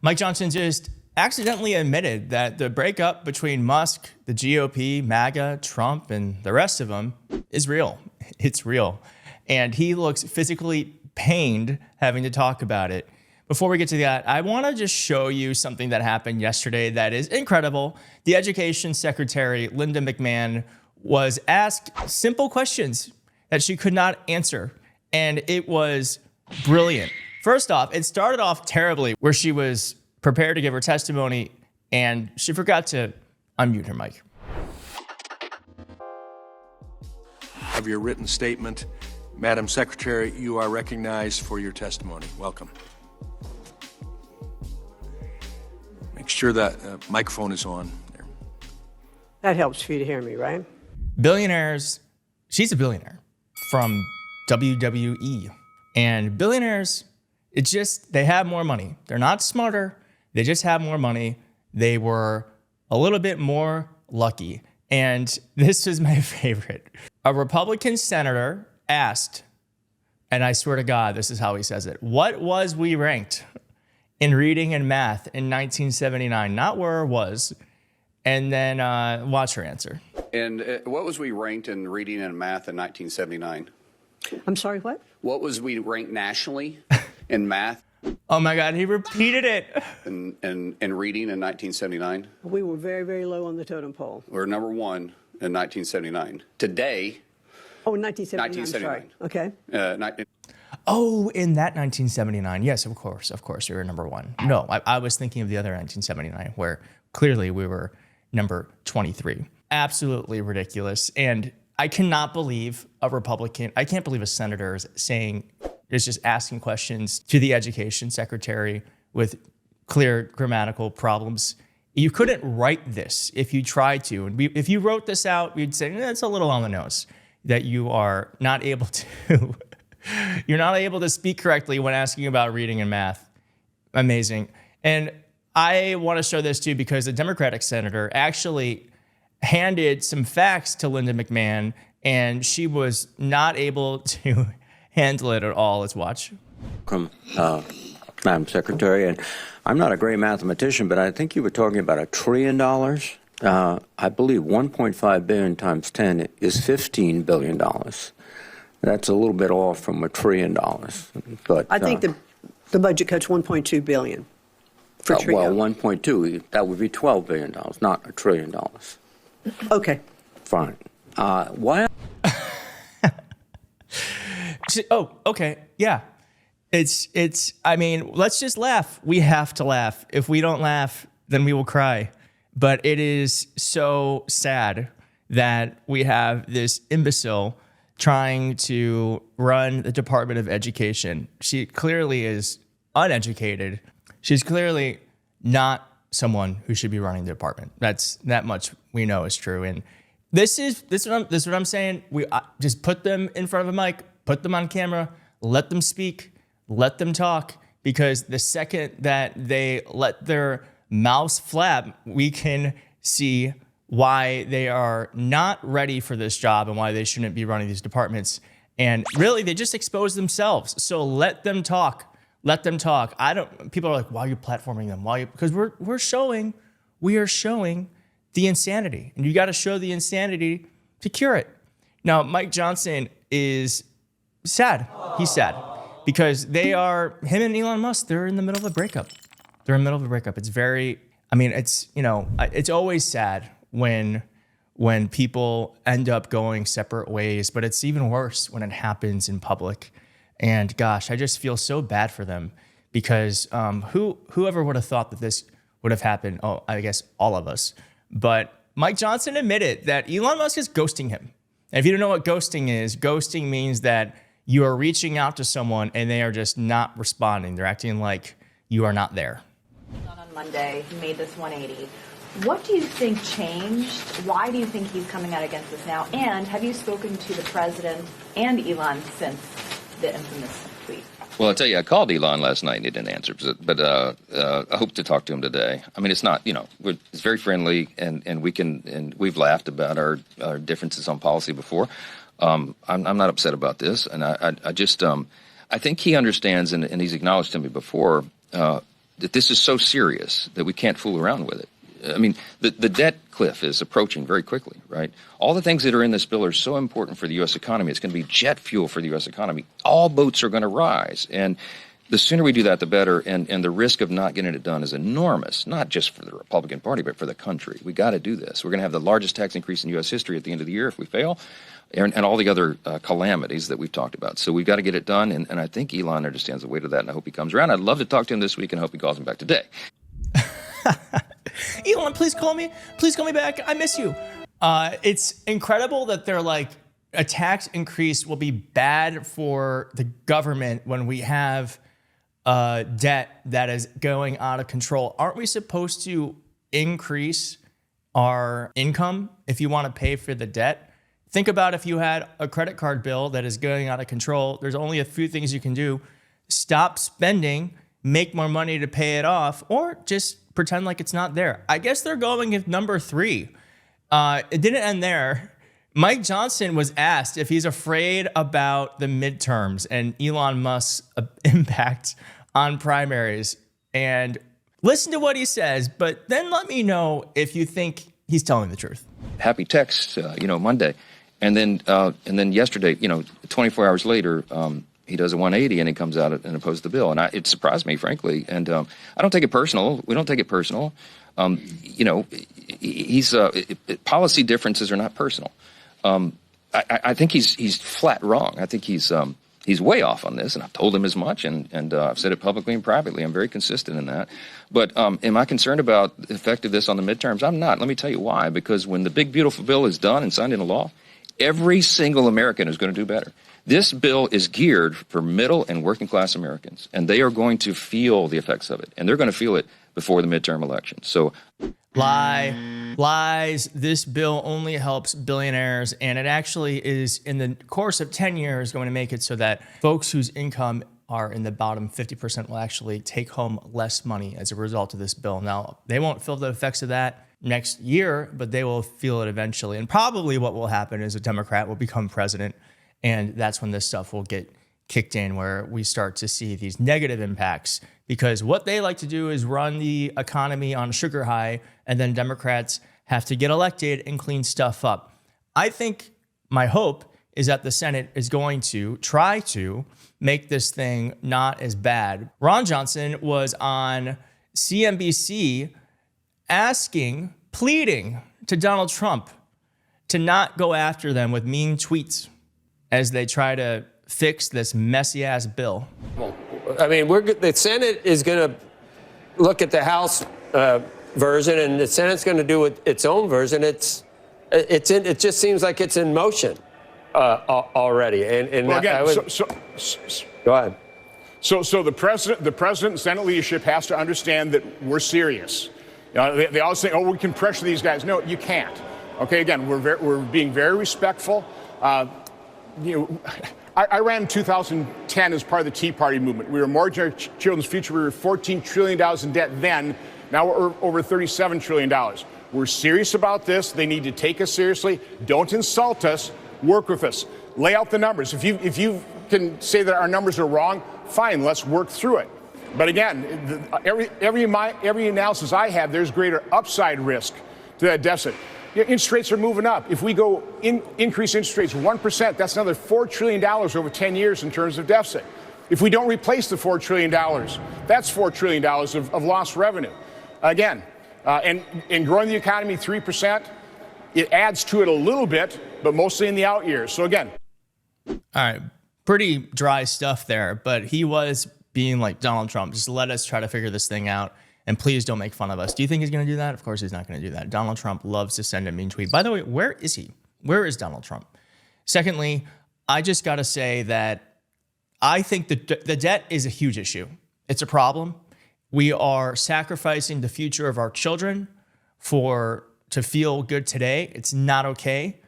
Mike Johnson just accidentally admitted that the breakup between Musk, the GOP, MAGA, Trump, and the rest of them is real. It's real. And he looks physically pained having to talk about it. Before we get to that, I want to just show you something that happened yesterday that is incredible. The Education Secretary, Linda McMahon, was asked simple questions that she could not answer. And it was brilliant. First off, it started off terribly where she was prepared to give her testimony and she forgot to unmute her mic. Of your written statement, Madam Secretary, you are recognized for your testimony. Welcome. Make sure that microphone is on there. That helps for you to hear me, right? Billionaires, she's a billionaire from WWE. And billionaires, it's just, they have more money. They're not smarter. They just have more money. They were a little bit more lucky. And this is my favorite. A Republican senator asked, and I swear to God, this is how he says it, what was we ranked in reading and math in 1979? Not where it was. And then watch her answer. And what was we ranked in reading and math in 1979? I'm sorry, what? What was we ranked nationally in math? Oh my God, he repeated it. In reading in 1979? We were very, very low on the totem pole. We're number one in 1979. Today. Oh, in 1979. 1979. Okay. Oh, in that 1979. Yes, of course, we were number one. No, I was thinking of the other 1979 where clearly we were number 23. Absolutely ridiculous. And I cannot believe a Republican, I can't believe a senator is just asking questions to the education secretary with clear grammatical problems. You couldn't write this if you tried to. And if you wrote this out, we'd say, that's a little on the nose that you are not able to, you're not able to speak correctly when asking about reading and math. Amazing. And I want to show this too because the Democratic senator actually handed some facts to Linda McMahon and she was not able to handle it at all. Let's watch. Madam Secretary, and I'm not a great mathematician, but I think you were talking about $1 trillion. I believe 1.5 billion times 10 is $15 billion. That's a little bit off from $1 trillion. But I think the budget cuts $1.2 billion for TRIO. Well, 1.2, that would be $12 billion, not $1 trillion. Okay. Fine. Why? Oh, okay. Yeah. I mean, let's just laugh. We have to laugh. If we don't laugh, then we will cry. But it is so sad that we have this imbecile trying to run the Department of Education. She clearly is uneducated. She's clearly not someone who should be running the department. That much we know is true. And this is what I'm saying. We just put them in front of a mic, put them on camera, let them speak, let them talk, because the second that they let their mouths flap, we can see why they are not ready for this job and why they shouldn't be running these departments. And really, they just expose themselves. So let them talk. Let them talk. People are like, why are you platforming them? Because we are showing the insanity. And you got to show the insanity to cure it. Now, Mike Johnson is sad. He's sad because him and Elon Musk, they're in the middle of a breakup. It's very, it's always sad when people end up going separate ways, but it's even worse when it happens in public. And gosh, I just feel so bad for them because whoever would have thought that this would have happened? Oh, I guess all of us. But Mike Johnson admitted that Elon Musk is ghosting him. And if you don't know what ghosting is, ghosting means that you are reaching out to someone and they are just not responding. They're acting like you are not there. On Monday, he made this 180. What do you think changed? Why do you think he's coming out against this now? And have you spoken to the president and Elon since the infamous tweet? Well, I'll tell you, I called Elon last night and he didn't answer, but I hope to talk to him today. I mean, it's not, it's very friendly and we've laughed about our differences on policy before. I'm not upset about this. And I think he understands, and he's acknowledged to me before, that this is so serious that we can't fool around with it. I mean, the debt cliff is approaching very quickly, right? All the things that are in this bill are so important for the U.S. economy. It's going to be jet fuel for the U.S. economy. All boats are going to rise. And the sooner we do that, the better. And the risk of not getting it done is enormous, not just for the Republican Party, but for the country. We got to do this. We're going to have the largest tax increase in U.S. history at the end of the year if we fail, and all the other calamities that we've talked about. So we've got to get it done. And I think Elon understands the weight of that, and I hope he comes around. I'd love to talk to him this week, and I hope he calls me back today. Elon, please call me. Please call me back. I miss you. It's incredible that they're like, a tax increase will be bad for the government when we have debt that is going out of control. Aren't we supposed to increase our income if you want to pay for the debt? Think about if you had a credit card bill that is going out of control. There's only a few things you can do. Stop spending, make more money to pay it off, or just pretend like it's not there. I guess they're going with number 3. It didn't end there. Mike Johnson was asked if he's afraid about the midterms and Elon Musk's impact on primaries. And listen to what he says, but then let me know if you think he's telling the truth. Happy text, Monday. And then yesterday, 24 hours later, he does a 180 and he comes out and opposes the bill. And it surprised me, frankly. And I don't take it personal. We don't take it personal. Policy differences are not personal. I think he's flat wrong. I think he's way off on this, and I've told him as much, and I've said it publicly and privately. I'm very consistent in that. But am I concerned about the effect of this on the midterms? I'm not. Let me tell you why. Because when the big, beautiful bill is done and signed into law, every single American is going to do better. This bill is geared for middle and working class Americans, and they are going to feel the effects of it, and they're going to feel it before the midterm election. So lies. This bill only helps billionaires, and it actually is, in the course of 10 years, going to make it so that folks whose income are in the bottom 50% will actually take home less money as a result of this bill. Now, they won't feel the effects of that next year, but they will feel it eventually. And probably what will happen is a Democrat will become president, and that's when this stuff will get kicked in, where we start to see these negative impacts, because what they like to do is run the economy on a sugar high, and then Democrats have to get elected and clean stuff up. I think my hope is that the Senate is going to try to make this thing not as bad. Ron Johnson was on CNBC pleading to Donald Trump to not go after them with mean tweets as they try to fix this messy ass bill. I mean, the Senate is going to look at the House version, and the Senate's going to do its own version. It just seems like it's in motion already. And well, again, go ahead. So the president and Senate leadership has to understand that we're serious. They always say, "Oh, we can pressure these guys." No, you can't. Okay, again, we're being very respectful. I ran in 2010 as part of the Tea Party movement. We were mortgaging our children's future. We were $14 trillion in debt then. Now we're over $37 trillion. We're serious about this. They need to take us seriously. Don't insult us. Work with us. Lay out the numbers. If you can say that our numbers are wrong, fine. Let's work through it. But again, every analysis I have, there's greater upside risk to that deficit. Interest rates are moving up. If we go increase interest rates 1%, that's another $4 trillion over 10 years in terms of deficit. If we don't replace the $4 trillion, that's $4 trillion of lost revenue. Again, and growing the economy 3%, it adds to it a little bit, but mostly in the out years. So again. All right, pretty dry stuff there, but he was being like Donald Trump. Just let us try to figure this thing out. And please don't make fun of us. Do you think he's going to do that? Of course he's not going to do that. Donald Trump loves to send a mean tweet. By the way, where is he? Where is Donald Trump? Secondly, I just got to say that I think the debt is a huge issue. It's a problem. We are sacrificing the future of our children to feel good today. It's not okay.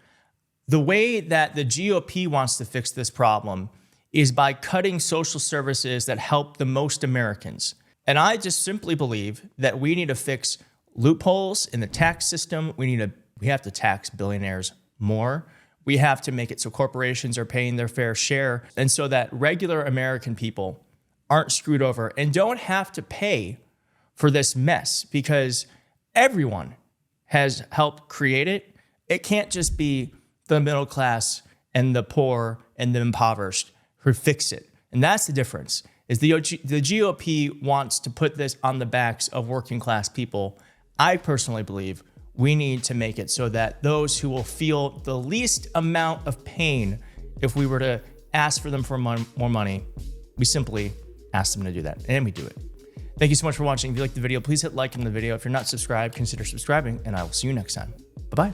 The way that the GOP wants to fix this problem is by cutting social services that help the most Americans. And I just simply believe that we need to fix loopholes in the tax system. We have to tax billionaires more. We have to make it so corporations are paying their fair share, and so that regular American people aren't screwed over and don't have to pay for this mess because everyone has helped create it. It can't just be the middle class and the poor and the impoverished who fix it. And that's the difference, is the GOP wants to put this on the backs of working class people. I personally believe we need to make it so that those who will feel the least amount of pain if we were to ask for them for more money, we simply ask them to do that, and we do it. Thank you so much for watching. If you liked the video, please hit like in the video. If you're not subscribed, consider subscribing, and I will see you next time. Bye-bye.